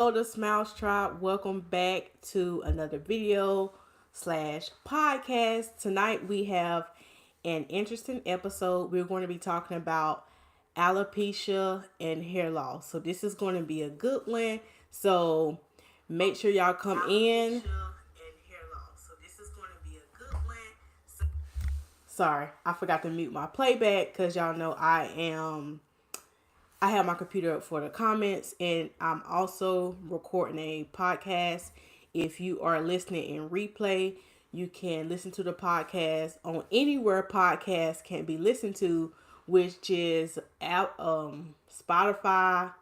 The Smiles Tribe. Welcome back to another video slash podcast. Tonight we have an interesting episode. We're going to be talking about alopecia and hair loss. So this is going to be a good one. So make sure y'all come in. Sorry, I forgot to mute my playback because y'all know I have my computer up for the comments, and I'm also recording a podcast. If you are listening in replay, you can listen to the podcast on anywhere podcasts can be listened to, which is Spotify,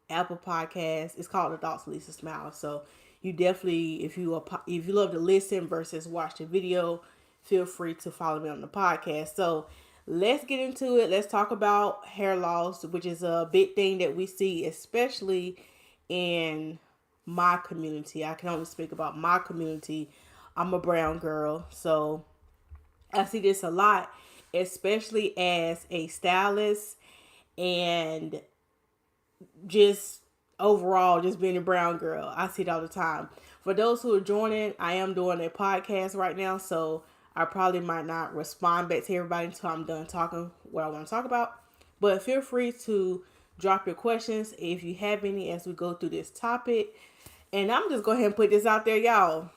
Apple Podcasts. It's called Adults Lisa Smile. So you definitely, if you love to listen versus watch the video, feel free to follow me on the podcast. So let's get into it. Let's talk about hair loss, which is a big thing that we see, especially in my community. I can only speak about my community. I'm a brown girl, so I see this a lot, especially as a stylist and just overall just being a brown girl. I see it all the time. For those who are joining, I am doing a podcast right now, so I probably might not respond back to everybody until I'm done talking what I want to talk about. But feel free to drop your questions if you have any as we go through this topic. And I'm just going to go ahead and put this out there, y'all.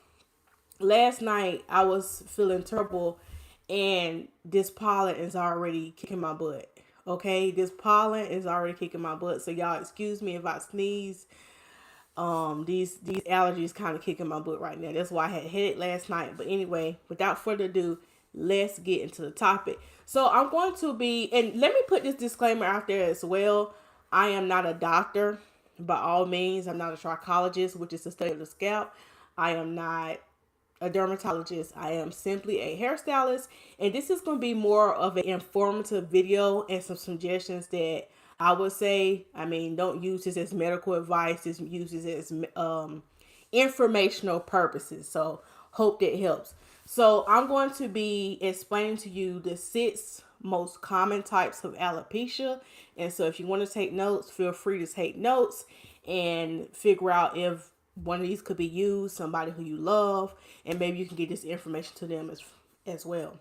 Last night I was feeling terrible, and this pollen is already kicking my butt. Okay, this pollen is already kicking my butt. So y'all excuse me if I sneeze. These allergies kind of kicking my butt right now. That's why I had a headache last night. But anyway, without further ado, let's get into the topic. So I'm going to be, and let me put this disclaimer out there as well. I am not a doctor by all means. I'm not a trichologist, which is the study of the scalp. I am not a dermatologist. I am simply a hairstylist, and this is going to be more of an informative video and some suggestions that I would say. I mean, don't use this as medical advice. Just use this as informational purposes. So hope that helps. So I'm going to be explaining to you the 6 most common types of alopecia. And so if you want to take notes, feel free to take notes and figure out if one of these could be used, somebody who you love, and maybe you can get this information to them as well.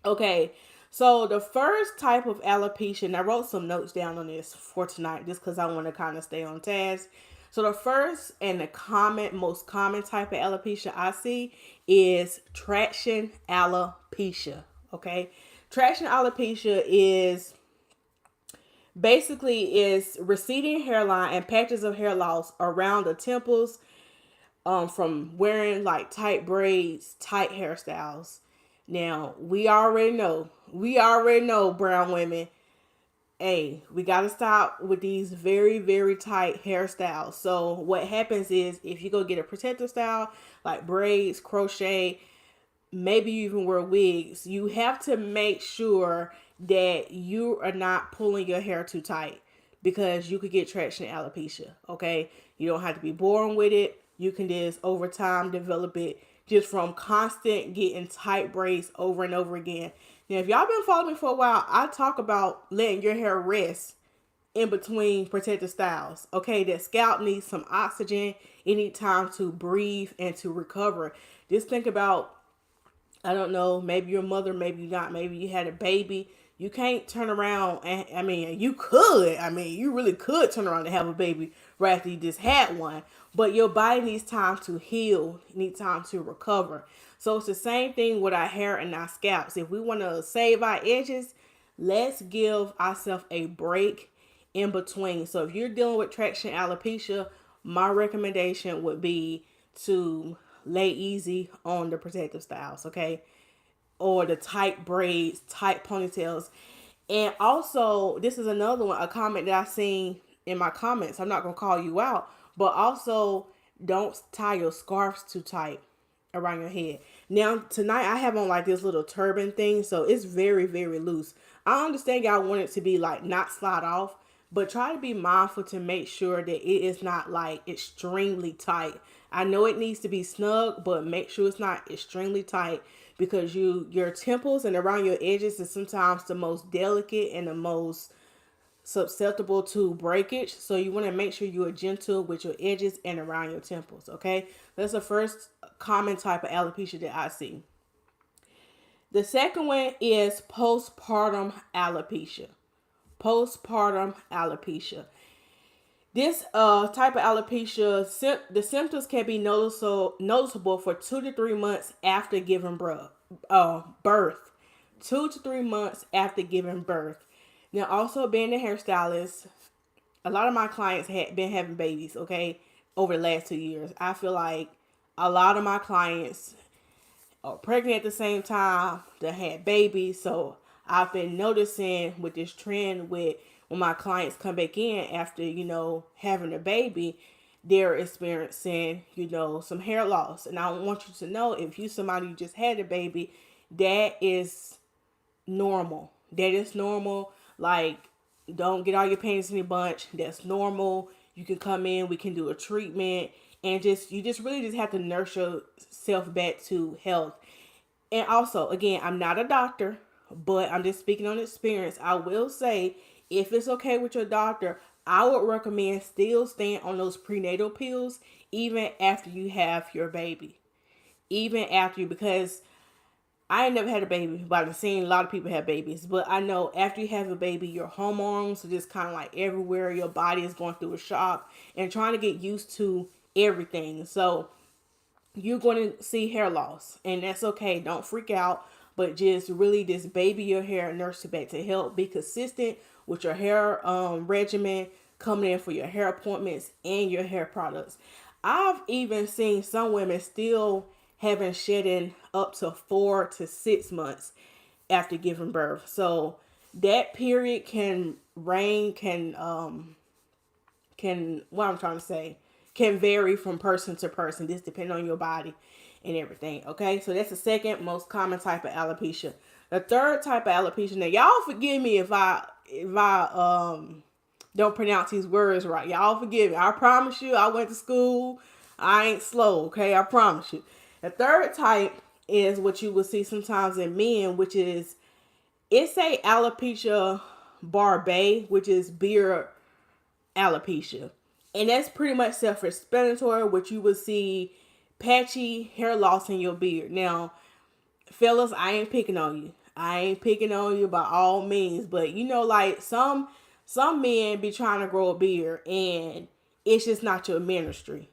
Okay, so the first type of alopecia, and I wrote some notes down on this for tonight just because I want to kind of stay on task. So the first and the most common type of alopecia I see is traction alopecia. Okay, traction alopecia is receding hairline and patches of hair loss around the temples from wearing like tight braids, tight hairstyles. Now, we already know, brown women, hey, we got to stop with these very, very tight hairstyles. So what happens is if you go get a protective style, like braids, crochet, maybe you even wear wigs, you have to make sure that you are not pulling your hair too tight because you could get traction alopecia. Okay, you don't have to be born with it. You can just over time develop it just from constant getting tight braids over and over again. Now, if y'all been following me for a while, I talk about letting your hair rest in between protective styles. Okay, that scalp needs some oxygen. It needs time to breathe and to recover. Just think about, I don't know, maybe your mother, maybe not, maybe you had a baby. You can't turn around and, you really could turn around and have a baby right after you just had one. But your body needs time to heal, needs time to recover. So it's the same thing with our hair and our scalps. If we want to save our edges, let's give ourselves a break in between. So if you're dealing with traction alopecia, my recommendation would be to lay easy on the protective styles, okay? Or the tight braids, tight ponytails. And also, this is another one, a comment that I've seen in my comments. I'm not going to call you out, but also don't tie your scarves too tight around your head. Now, tonight I have on like this little turban thing, so it's very, very loose. I understand y'all want it to be like not slide off, but try to be mindful to make sure that it is not like extremely tight. I know it needs to be snug, but make sure it's not extremely tight because your temples and around your edges is sometimes the most delicate and the most susceptible to breakage. So you want to make sure you are gentle with your edges and around your temples. Okay, that's the first common type of alopecia that I see. The second one is postpartum alopecia. Postpartum alopecia. This type of alopecia, the symptoms can be noticeable for 2 to 3 months after giving birth. 2 to 3 months after giving birth. Now, also being a hairstylist, a lot of my clients had been having babies, okay, over the last 2 years. I feel like a lot of my clients are pregnant at the same time that had babies. So I've been noticing with this trend with when my clients come back in after, having a baby, they're experiencing, some hair loss. And I want you to know, if you somebody who just had a baby, that is normal. That is normal. Like, don't get all your panties in a bunch. That's normal. You can come in, we can do a treatment, and you just really just have to nurse yourself back to health. And also, again, I'm not a doctor, but I'm just speaking on experience. I will say, if it's okay with your doctor, I would recommend still staying on those prenatal pills even after you have your baby. Even after because I ain't never had a baby, but I've seen a lot of people have babies. But I know after you have a baby, your hormones are just kind of like everywhere. Your body is going through a shock and trying to get used to everything. So you're going to see hair loss, and that's okay. Don't freak out, but just really just baby your hair, nurse it back to health. Be consistent with your hair regimen, coming in for your hair appointments and your hair products. I've even seen some women still having shedding up to 4 to 6 months after giving birth. So that period can vary from person to person. This depends on your body and everything. Okay, so that's the second most common type of alopecia. The third type of alopecia. Now, y'all forgive me if I don't pronounce these words right. Y'all forgive me. I promise you, I went to school. I ain't slow. Okay, I promise you. The third type is what you will see sometimes in men, which is it's a alopecia barbae, which is beard alopecia. And that's pretty much self-explanatory, which you will see patchy hair loss in your beard. Now, fellas, I ain't picking on you. I ain't picking on you by all means. But, like some men be trying to grow a beard and it's just not your ministry.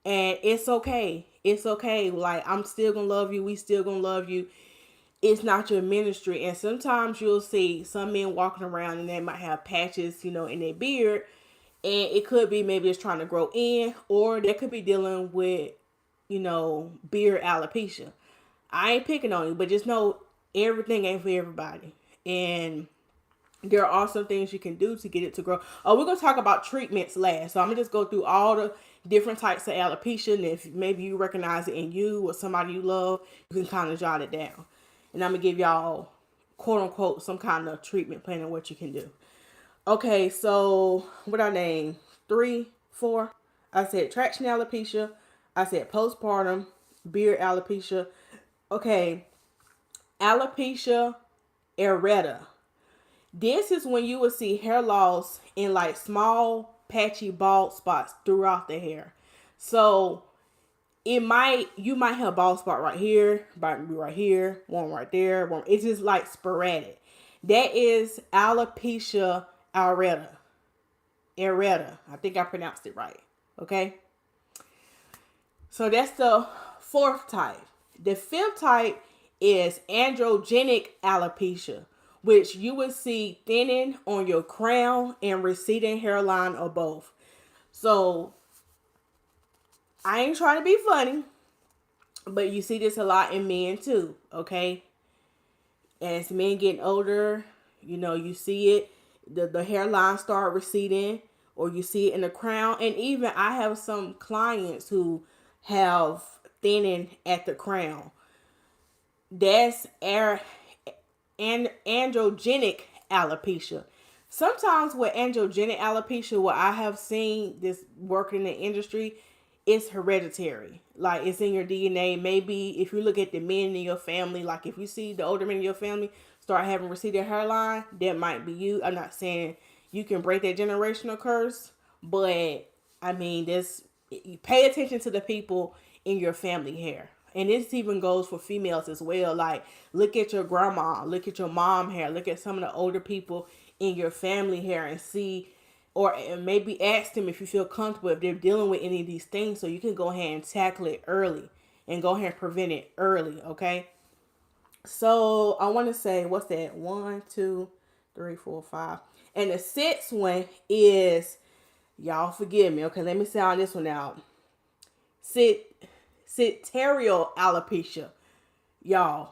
And it's okay. It's okay. Like, I'm still going to love you. We still going to love you. It's not your ministry. And sometimes you'll see some men walking around and they might have patches, in their beard. And it could be maybe it's trying to grow in, or they could be dealing with, beard alopecia. I ain't picking on you, but just know everything ain't for everybody. And there are some things you can do to get it to grow. Oh, we're going to talk about treatments last. So I'm going to just go through all the different types of alopecia. And if maybe you recognize it in you or somebody you love, you can kind of jot it down. And I'm going to give y'all, quote unquote, some kind of treatment plan on what you can do. Okay, so what I named? 3, 4. I said traction alopecia. I said postpartum, beard alopecia. Okay, alopecia areata. This is when you will see hair loss in like small patchy bald spots throughout the hair. So you might have a bald spot right here, might be right here, one right there, one. It's just like sporadic. That is alopecia areata. Areata. I think I pronounced it right. Okay. So that's the fourth type. The fifth type is androgenic alopecia, which you will see thinning on your crown and receding hairline or both. So I ain't trying to be funny, but you see this a lot in men too, okay? As men getting older, you see it, the hairline start receding, or you see it in the crown. And even I have some clients who have thinning at the crown. That's androgenic alopecia. Sometimes with androgenic alopecia, what I have seen this working in the industry, it's hereditary. Like, it's in your DNA. Maybe if you look at the men in your family, like if you see the older men in your family, start having receded hairline, that might be you. I'm not saying you can break that generational curse, but I mean, this, you pay attention to the people in your family hair. And this even goes for females as well. Like, look at your grandma, look at your mom hair, look at some of the older people in your family hair and see, or maybe ask them if you feel comfortable if they're dealing with any of these things, so you can go ahead and tackle it early and go ahead and prevent it early, okay? So I want to say, what's that? 1, 2, 3, 4, 5. And the sixth one is, y'all forgive me, okay? Let me sound this one out. Seterial alopecia. Y'all,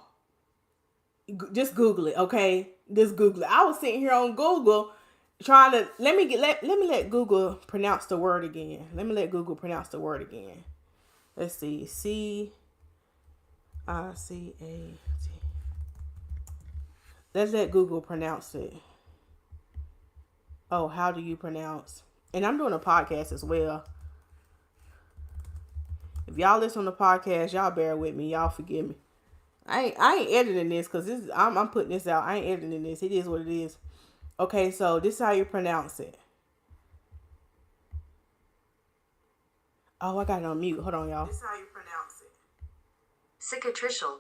just Google it, okay? Just Google it. I was sitting here on Google trying to, let me let Google pronounce the word again. Let's see. CICAT. Let's let Google pronounce it. Oh, how do you pronounce? And I'm doing a podcast as well. If y'all listen on the podcast, y'all bear with me. Y'all forgive me. I ain't editing this because I'm putting this out. I ain't editing this. It is what it is. Okay, so this is how you pronounce it. Oh, I got it on mute. Hold on, y'all. This is how you pronounce it. Cicatricial.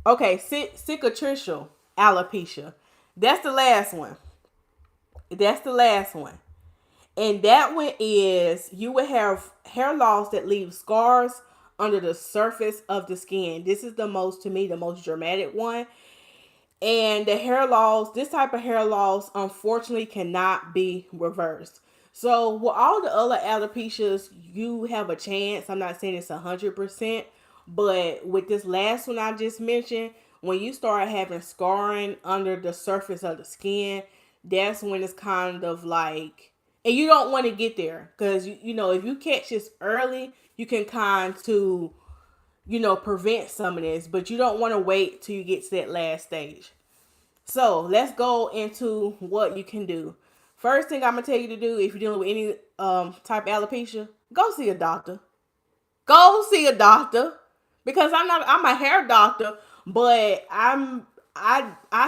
Okay, cicatricial alopecia. That's the last one. And that one is, you will have hair loss that leaves scars under the surface of the skin. This is the most dramatic one. And the hair loss, this type of hair loss, unfortunately, cannot be reversed. So with all the other alopecias, you have a chance. I'm not saying it's 100%, but with this last one I just mentioned, when you start having scarring under the surface of the skin, that's when it's kind of like, and you don't want to get there, because you know, if you catch this early, you can kind to, prevent some of this, but you don't want to wait till you get to that last stage. So let's go into what you can do. First thing I'm gonna tell you to do, if you're dealing with any type of alopecia, go see a doctor. Because I'm a hair doctor, but I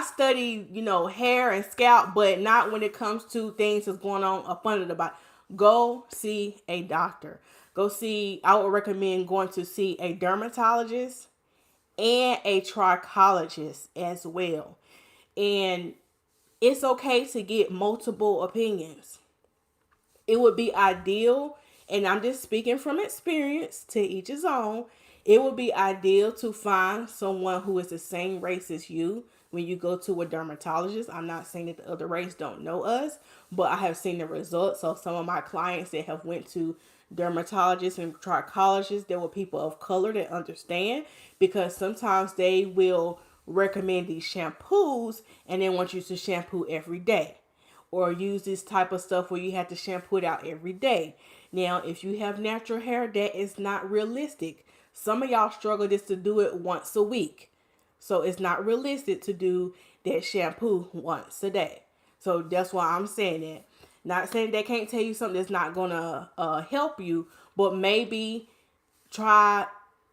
study, hair and scalp, but not when it comes to things that's going on up under the body. Go see a doctor. I would recommend going to see a dermatologist and a trichologist as well. And it's okay to get multiple opinions. It would be ideal, and I'm just speaking from experience, to each his own. It would be ideal to find someone who is the same race as you when you go to a dermatologist. I'm not saying that the other race don't know us, but I have seen the results. So some of my clients that have went to dermatologists and trichologists, there were people of color that understand, because sometimes they will recommend these shampoos and they want you to shampoo every day, or use this type of stuff where you have to shampoo it out every day. Now, if you have natural hair, that is not realistic. Some of y'all struggle just to do it once a week. So it's not realistic to do that shampoo once a day. So that's why I'm saying that. Not saying they can't tell you something that's not going to help you, but maybe try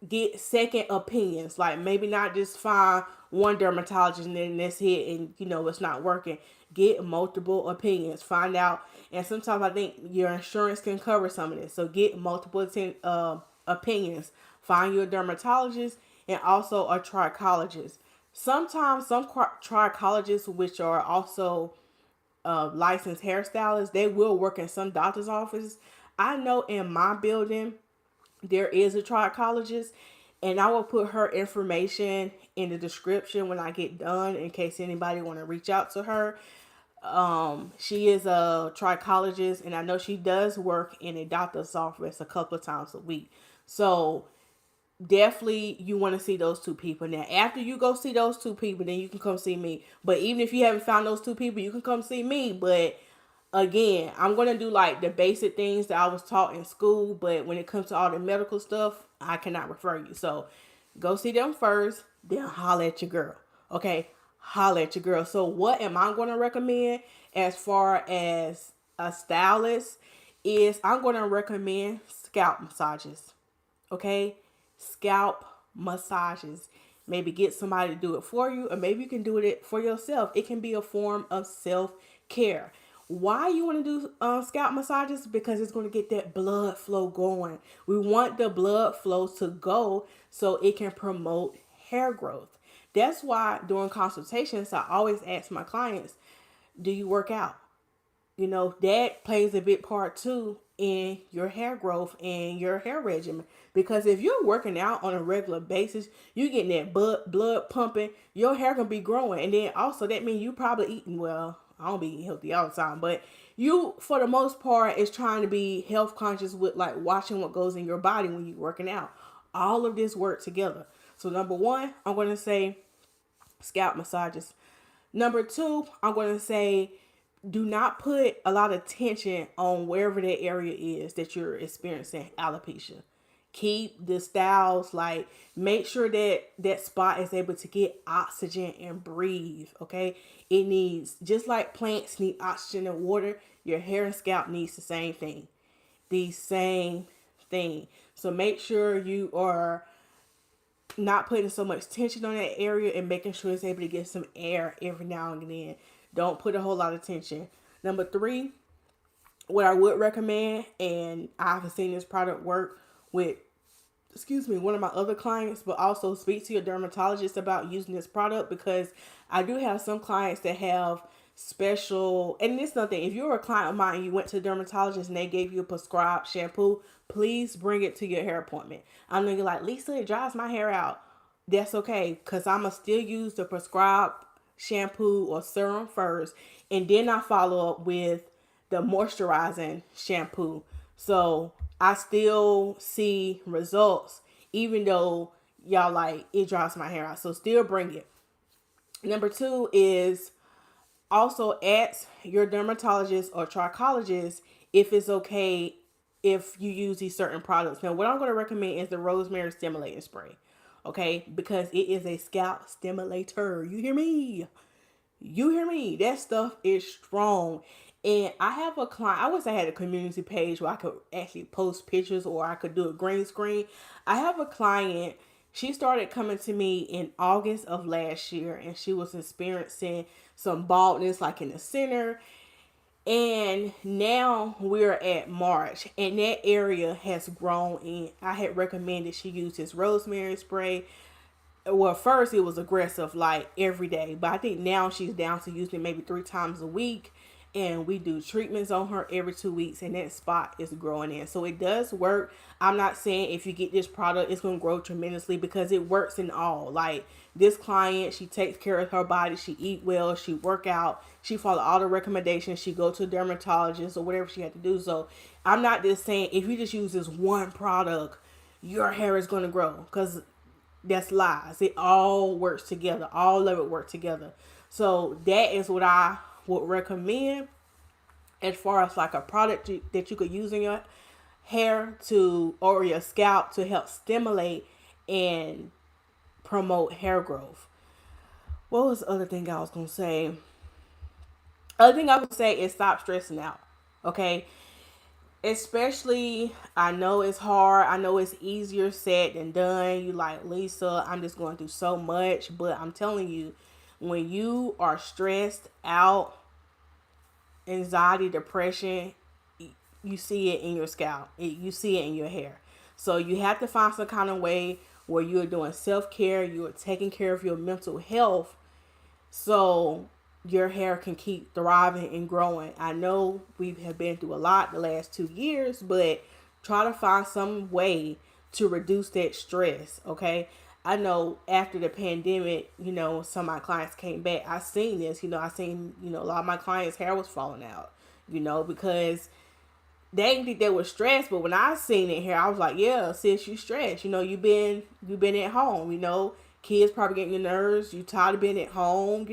get second opinions. Like, maybe not just find one dermatologist and then that's it, and it's not working. Get multiple opinions. Find out, and sometimes I think your insurance can cover some of this. So get multiple opinions. Find your dermatologist and also a trichologist. Sometimes some trichologists, which are also licensed hairstylists, they will work in some doctor's offices. I know in my building there is a trichologist, and I will put her information in the description when I get done in case anybody want to reach out to her. She is a trichologist, and I know she does work in a doctor's office a couple of times a week. So definitely you want to see those two people. Now, after you go see those two people, then you can come see me. But even if you haven't found those two people, you can come see me. But again, I'm going to do like the basic things that I was taught in school, but when it comes to all the medical stuff, I cannot refer you. So go see them first, then holler at your girl. Okay, holler at your girl. So what am I going to recommend as far as a stylist is, I'm going to recommend scalp massages. Okay, scalp massages. Maybe get somebody to do it for you, or maybe you can do it for yourself. It can be a form of self-care. Why you want to do scalp massages? Because it's going to get that blood flow going. We want the blood flow to go so it can promote hair growth. That's why during consultations, I always ask my clients, do you work out? That plays a big part too in your hair growth and your hair regimen. Because if you're working out on a regular basis, you getting that blood pumping, your hair gonna be growing. And then also that means you probably eating well. I don't be eating healthy all the time, but you, for the most part, is trying to be health conscious with like watching what goes in your body when you're working out. All of this work together. So number one, I'm going to say scalp massages. Number two, I'm going to say do not put a lot of tension on wherever that area is that you're experiencing alopecia. Keep the styles, like make sure that that spot is able to get oxygen and breathe. Okay, it needs, just like plants need oxygen and water, your hair and scalp needs the same thing. The same thing. So make sure you are not putting so much tension on that area and making sure it's able to get some air every now and then. Don't put a whole lot of tension. Number three, what I would recommend, and I've seen this product work with, one of my other clients, but also speak to your dermatologist about using this product, because I do have some clients that have special, and this nothing, if you're a client of mine and you went to the dermatologist and they gave you a prescribed shampoo, please bring it to your hair appointment. I know you're like, Lisa, it dries my hair out. That's okay, because I'm going to still use the prescribed shampoo or serum first, and then I follow up with the moisturizing shampoo. So I still see results, even though y'all like it dries my hair out. So still bring it. Number two is also ask your dermatologist or trichologist if it's okay if you use these certain products. Now, what I'm going to recommend is the rosemary stimulating spray. Okay, because it is a scalp stimulator. You hear me? You hear me? That stuff is strong. And I have a client, I wish I had a community page where I could actually post pictures or I could do a green screen. I have a client, she started coming to me in August of last year, and she was experiencing some baldness like in the center. And now we're at March, and that area has grown in. I had recommended she use this rosemary spray. Well, first it was aggressive, like every day, but I think now she's down to using it maybe 3 times a week. And we do treatments on her every 2 weeks, and that spot is growing in. So it does work. I'm not saying if you get this product, it's going to grow tremendously, because it works in all. Like this client, she takes care of her body. She eat well. She work out. She follow all the recommendations. She go to a dermatologist or whatever she had to do. So I'm not just saying if you just use this one product, your hair is going to grow, because that's lies. It all works together. All of it works together. So that is what I would recommend as far as like a product that you could use in your hair to, or your scalp, to help stimulate and promote hair growth. What was the other thing I was going to say? Other thing I would say is stop stressing out. Okay. Especially, I know it's hard. I know it's easier said than done. You like, Lisa, I'm just going through so much. But I'm telling you, when you are stressed out, anxiety, depression, you see it in your scalp. You see it in your hair. So you have to find some kind of way where you're doing self-care. You're taking care of your mental health, so your hair can keep thriving and growing. I know we have been through a lot the last 2 years, but try to find some way to reduce that stress. Okay. I know after the pandemic, some of my clients came back. I seen this, I seen, a lot of my clients' hair was falling out, because they didn't think they were stressed. But when I seen it here, I was like, yeah, sis, you stressed. You've been at home, kids probably getting your nerves. You tired of being at home,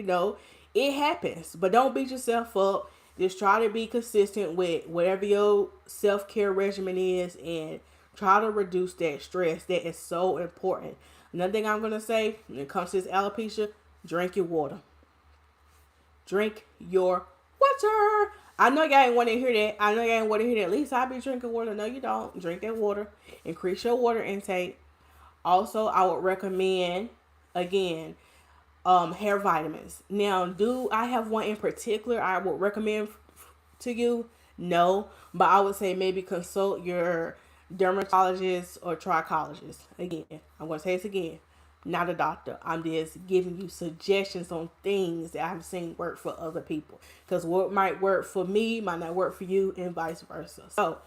it happens. But don't beat yourself up. Just try to be consistent with whatever your self-care regimen is, and try to reduce that stress. That is so important. Another thing I'm going to say when it comes to this alopecia, drink your water. Drink your water. I know y'all ain't want to hear that. At least I be drinking water. No, you don't. Drink that water. Increase your water intake. Also, I would recommend Again, hair vitamins. Now, do I have one in particular I would recommend to you? No, but I would say maybe consult your dermatologist or trichologist. Again, I'm going to say this again. Not a doctor. I'm just giving you suggestions on things that I've seen work for other people. Because what might work for me might not work for you, and vice versa. So,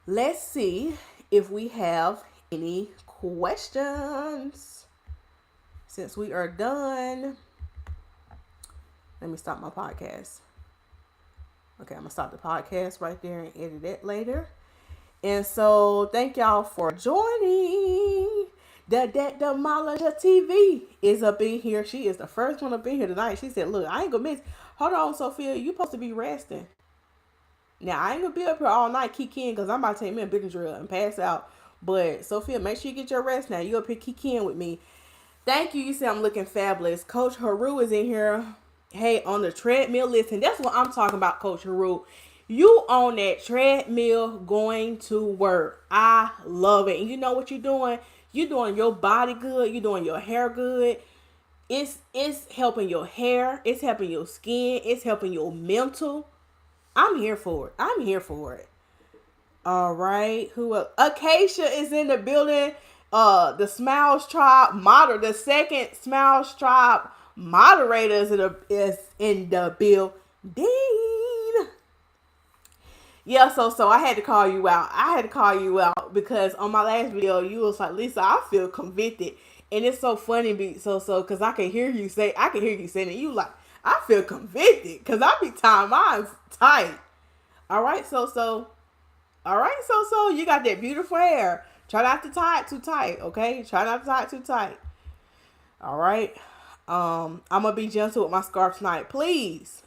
let's see if we have any questions. Since we are done, let me stop my podcast. Okay, I'm going to stop the podcast right there and edit it later. And so, thank y'all for joining. The Malaja TV is up in here. She is the first one up in here tonight. She said, look, I ain't going to miss. Hold on, Sophia. You supposed to be resting. Now, I ain't going to be up here all night kicking because I'm about to take me a Benadryl and pass out. But, Sophia, make sure you get your rest now. You up here kicking with me. Thank you. You said I'm looking fabulous. Coach Haru is in here. Hey, on the treadmill. Listen, that's what I'm talking about, Coach Haru. You on that treadmill going to work. I love it. And you know what you're doing? You're doing your body good. You're doing your hair good. It's helping your hair. It's helping your skin. It's helping your mental. I'm here for it. I'm here for it. All right. Who else? Acacia is in the building. The Smiles Tribe the second Smiles Tribe moderator is in the building. Yeah, so I had to call you out. I had to call you out because on my last video, you was like, Lisa, I feel convicted. And it's so funny, because I can hear you saying it. You like, I feel convicted because I be tying mine tight. All right, so you got that beautiful hair. Try not to tie it too tight, okay? Try not to tie it too tight. All right. I'm gonna be gentle with my scarf tonight. Please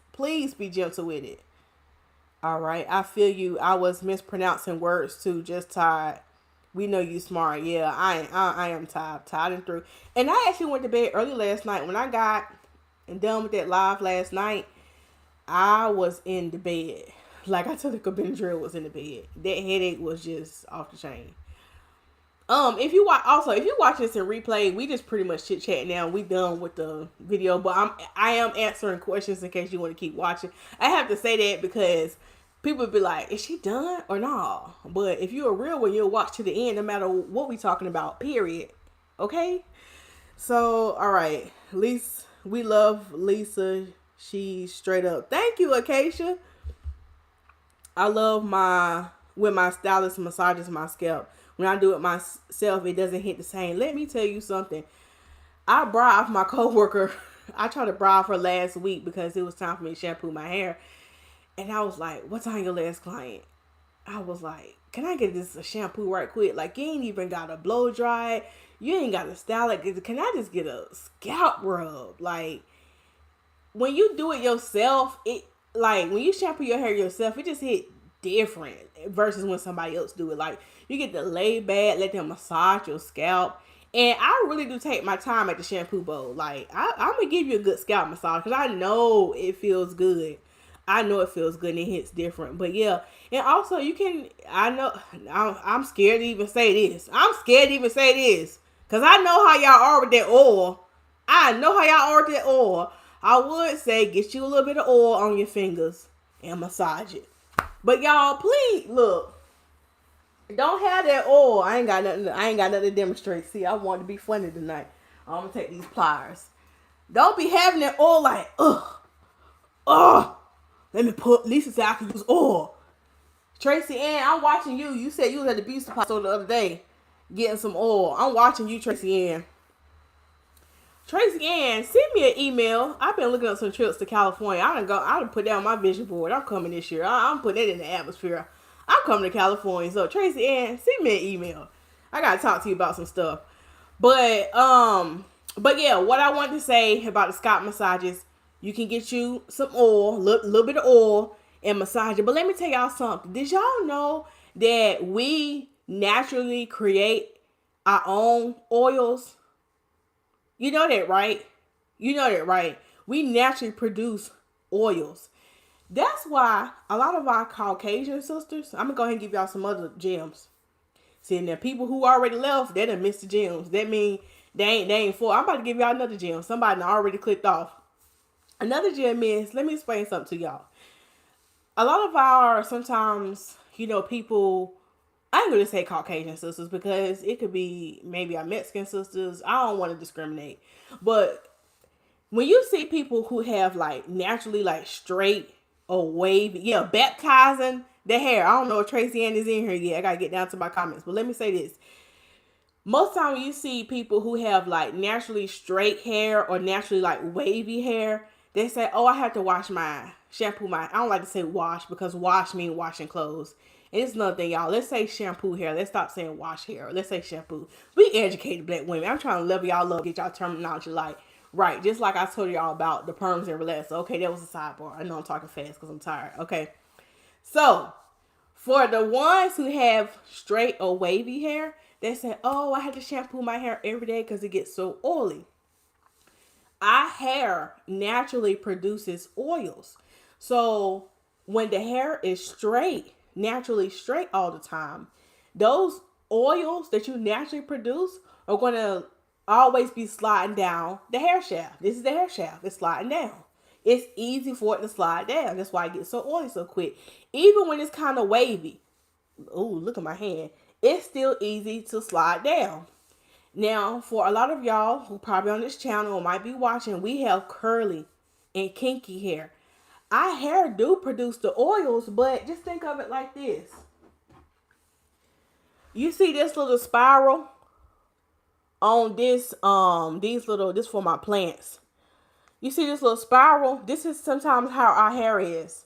be gentle with it. All right. I feel you. I was mispronouncing words too. Just tired. We know you smart. Yeah, I am tired and through. And I actually went to bed early last night. When I got done with that live last night, I was in the bed. Like I took a Benadryl, was in the bed. That headache was just off the chain. If you watch this in replay, we just pretty much chit chat now. We done with the video, but I am answering questions in case you want to keep watching. I have to say that because people be like, is she done or not? But if you're a real one, you'll watch to the end no matter what we talking about, period. Okay? So, all right. Lisa, we love Lisa. She's straight up. Thank you, Acacia. I love when my stylist massages my scalp. When I do it myself, it doesn't hit the same. Let me tell you something. I bribed my coworker. I tried to bribe her last week because it was time for me to shampoo my hair. And I was like, what's on your last client? I was like, can I get this a shampoo right quick? Like, you ain't even got to blow dry it. You ain't got to style it. Can I just get a scalp rub? Like, when you do it yourself, when you shampoo your hair yourself, it just hit different versus when somebody else do it. Like, you get to lay back, let them massage your scalp. And I really do take my time at the shampoo bowl. Like, I'm going to give you a good scalp massage because I know it feels good. I know it feels good and it hits different. But yeah, and also I'm scared to even say this. Because I know how y'all are with that oil. I would say get you a little bit of oil on your fingers and massage it. But y'all, please, look. Don't have that oil. I ain't got nothing to demonstrate. See, I want to be funny tonight. I'm going to take these pliers. Don't be having that oil like, let me put, Lisa said I can use oil. Tracy Ann, I'm watching you. You said you was at the beauty supply store the other day getting some oil. I'm watching you, Tracy Ann. Tracy Ann, send me an email. I've been looking up some trips to California. I done put that on my vision board. I'm coming this year. I'm putting it in the atmosphere. I'm coming to California. So Tracy Ann, send me an email. I gotta talk to you about some stuff. But yeah, what I want to say about the scalp massages, you can get you some oil, little bit of oil, and massage it. But let me tell y'all something. Did y'all know that we naturally create our own oils? You know that, right? We naturally produce oils. That's why a lot of our Caucasian sisters, I'm going to go ahead and give y'all some other gems. See, now people who already left, they done missed the gems. That means They ain't full. I'm about to give y'all another gem. Somebody already clicked off. Another gem is, let me explain something to y'all. A lot of our, sometimes, people, I ain't gonna say Caucasian sisters because it could be maybe our Mexican sisters. I don't want to discriminate. But when you see people who have like naturally like straight or wavy, baptizing the hair. I don't know if Tracy Ann is in here yet. I gotta get down to my comments. But let me say this. Most time when you see people who have like naturally straight hair or naturally like wavy hair, they say, oh, I have to wash my shampoo my. I don't like to say wash because wash means washing clothes. And it's another thing, y'all. Let's say shampoo hair. Let's stop saying wash hair. Let's say shampoo. We educated black women. I'm trying to level y'all up, get y'all terminology right. Just like I told y'all about the perms and relaxers. Okay, that was a sidebar. I know I'm talking fast because I'm tired. Okay. So, for the ones who have straight or wavy hair, they say, oh, I have to shampoo my hair every day because it gets so oily. Our hair naturally produces oils. So, when the hair is straight, naturally straight all the time, those oils that you naturally produce are going to always be sliding down the hair shaft. This is the hair shaft. It's sliding down. It's easy for it to slide down. That's why it gets so oily so quick. Even when it's kind of wavy. Oh, look at my hand. It's still easy to slide down. Now, for a lot of y'all who probably on this channel or might be watching, we have curly and kinky hair. Our hair do produce the oils, but just think of it like this. You see this little spiral on this, this for my plants. You see this little spiral? This is sometimes how our hair is,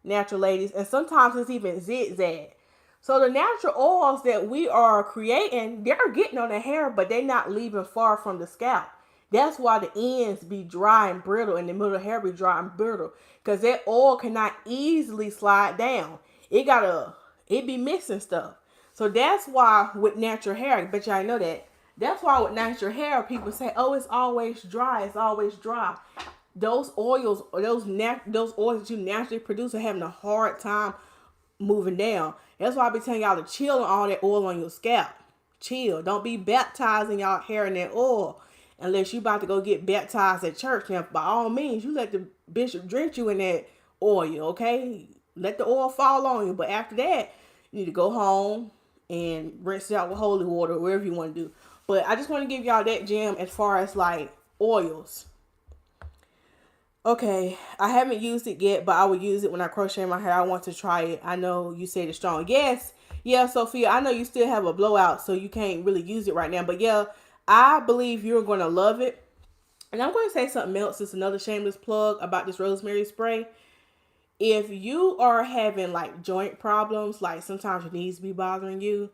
natural ladies. And sometimes it's even zigzag. So the natural oils that we are creating, they're getting on the hair, but they're not leaving far from the scalp. That's why the ends be dry and brittle and the middle of the hair be dry and brittle. Because that oil cannot easily slide down. It be missing stuff. So that's why with natural hair, I bet y'all know that. That's why with natural hair, people say, oh, it's always dry. It's always dry. Those oils, or those oils that you naturally produce are having a hard time moving down. That's why I be telling y'all to chill on all that oil on your scalp. Chill. Don't be baptizing y'all hair in that oil unless you about to go get baptized at church. Now, by all means, you let the bishop drench you in that oil, okay? Let the oil fall on you. But after that, you need to go home and rinse it out with holy water, wherever you want to do. But I just want to give y'all that gem as far as like oils. Okay, I haven't used it yet, but I will use it when I crochet my hair. I want to try it. I know you said it's strong. Yes. Yeah, Sophia, I know you still have a blowout, so you can't really use it right now. But yeah, I believe you're going to love it. And I'm going to say something else. It's another shameless plug about this rosemary spray. If you are having like joint problems, like sometimes your knees be bothering you.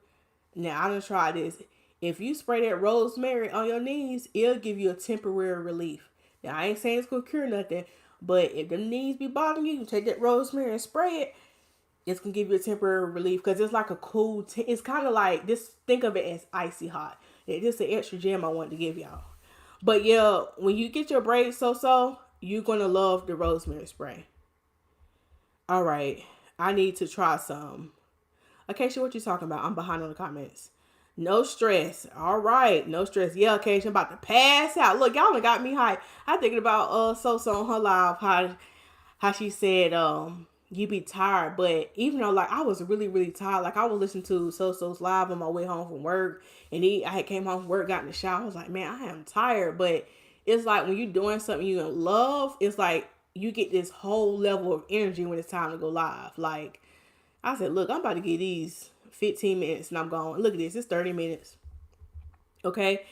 Now, I'm going to try this. If you spray that rosemary on your knees, it'll give you a temporary relief. Now, I ain't saying it's going to cure nothing, but if the knees be bothering you, you take that rosemary and spray it, it's going to give you a temporary relief because it's like a cool, it's kind of like, just think of it as icy hot. It's just an extra gem I wanted to give y'all. But yeah, when you get your braids so, you're going to love the rosemary spray. All right, I need to try some. Acacia, what you talking about? I'm behind on the comments. No stress. All right. No stress. Yeah, Acacia, I'm about to pass out. Look, y'all done got me hyped. I'm thinking about So on her live, how she said you be tired. But even though like I was really, really tired, like I was listening to So's live on my way home from work. And I had came home from work, got in the shower. I was like, man, I am tired. But it's like when you're doing something you love, it's like you get this whole level of energy when it's time to go live. Like I said, look, I'm about to get these 15 minutes and I'm gone. Look at this. It's 30 minutes. Okay.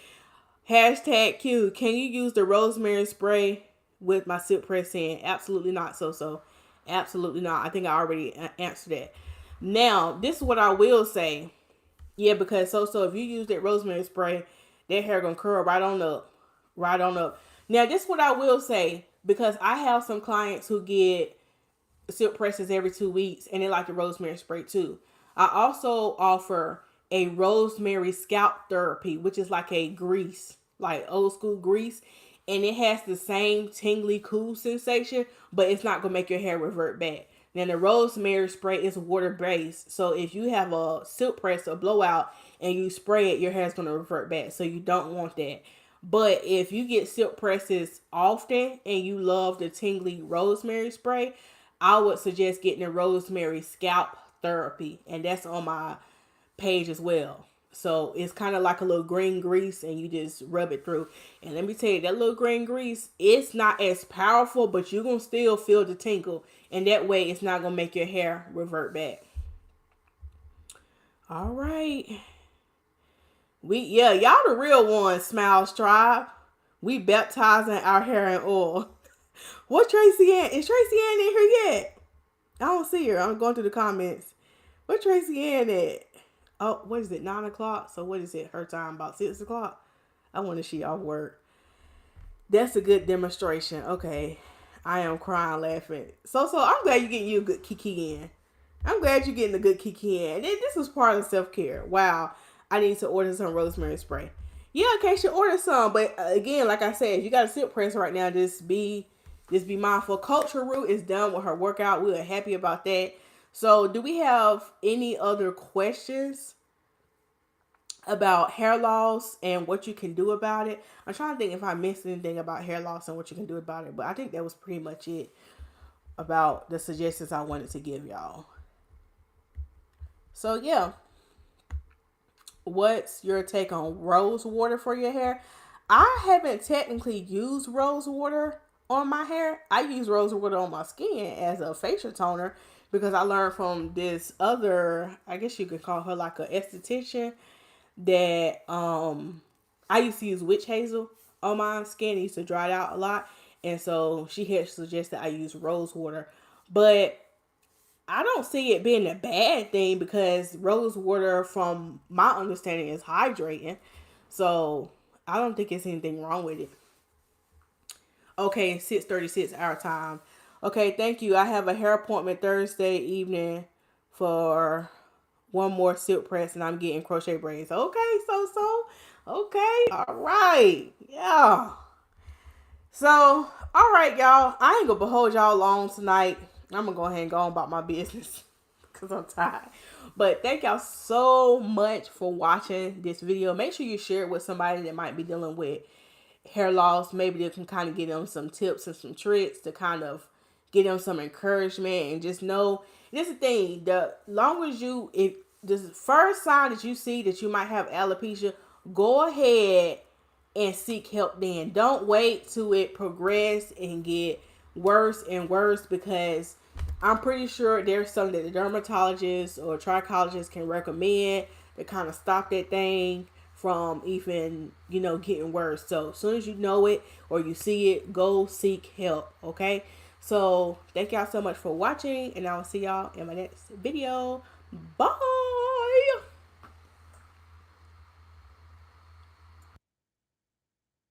Hashtag Q. Can you use the rosemary spray with my silk press in? Absolutely not. So absolutely not. I think I already answered that. Now, this is what I will say. Yeah, because so if you use that rosemary spray, that hair gonna curl right on up. Right on up. Now, this is what I will say, because I have some clients who get silk presses every 2 weeks and they like the rosemary spray too. I also offer a rosemary scalp therapy, which is like a grease, like old school grease. And it has the same tingly, cool sensation, but it's not going to make your hair revert back. Then the rosemary spray is water-based. So if you have a silk press or blowout and you spray it, your hair is going to revert back. So you don't want that. But if you get silk presses often and you love the tingly rosemary spray, I would suggest getting the rosemary scalp therapy. And that's on my page as well. So it's kind of like a little green grease and you just rub it through. And let me tell you, that little green grease, it's not as powerful, but you're going to still feel the tingle. And that way it's not going to make your hair revert back. All right. Y'all the real ones, Smiles Tribe. We baptizing our hair in oil. What Tracy Ann? Is Tracy Ann in here yet? I don't see her. I'm going through the comments. What Tracy Ann at? Oh, what is it? 9 o'clock? So what is it? Her time about 6 o'clock? I wonder if she off work. That's a good demonstration. Okay. I am crying laughing. So I'm glad you're getting you a good kiki in. I'm glad you're getting a good kiki in. This was part of self-care. Wow. I need to order some rosemary spray. Yeah, okay, should order some. But again, like I said, if you got a silk press right now, just be mindful. Culture Root is done with her workout. We are happy about that. So do we have any other questions about hair loss and what you can do about it? I'm trying to think if I missed anything about hair loss and what you can do about it. But I think that was pretty much it about the suggestions I wanted to give y'all. So yeah. What's your take on rose water for your hair? I haven't technically used rose water on my hair. I use rose water on my skin as a facial toner because I learned from this other, I guess you could call her like an esthetician, that I used to use witch hazel on my skin. It used to dry it out a lot. And so she had suggested I use rose water. But I don't see it being a bad thing because rose water, from my understanding, is hydrating. So I don't think it's anything wrong with it. Okay, 6:36 our time. Okay, thank you. I have a hair appointment Thursday evening for one more silk press and I'm getting crochet braids. Okay, okay, all right. Yeah. So, all right, y'all. I ain't gonna behold y'all long tonight. I'm gonna go ahead and go on about my business because I'm tired. But thank y'all so much for watching this video. Make sure you share it with somebody that might be dealing with hair loss. Maybe they can kind of get them some tips and some tricks to kind of get them some encouragement, and just know this is the thing. The long as if the first sign that you see that you might have alopecia, go ahead and seek help then. Don't wait till it progress and get worse and worse, because I'm pretty sure there's something that the dermatologist or trichologist can recommend to kind of stop that thing from even, getting worse. So as soon as you know it or you see it, go seek help. Okay. So thank y'all so much for watching, and I will see y'all in my next video. Bye.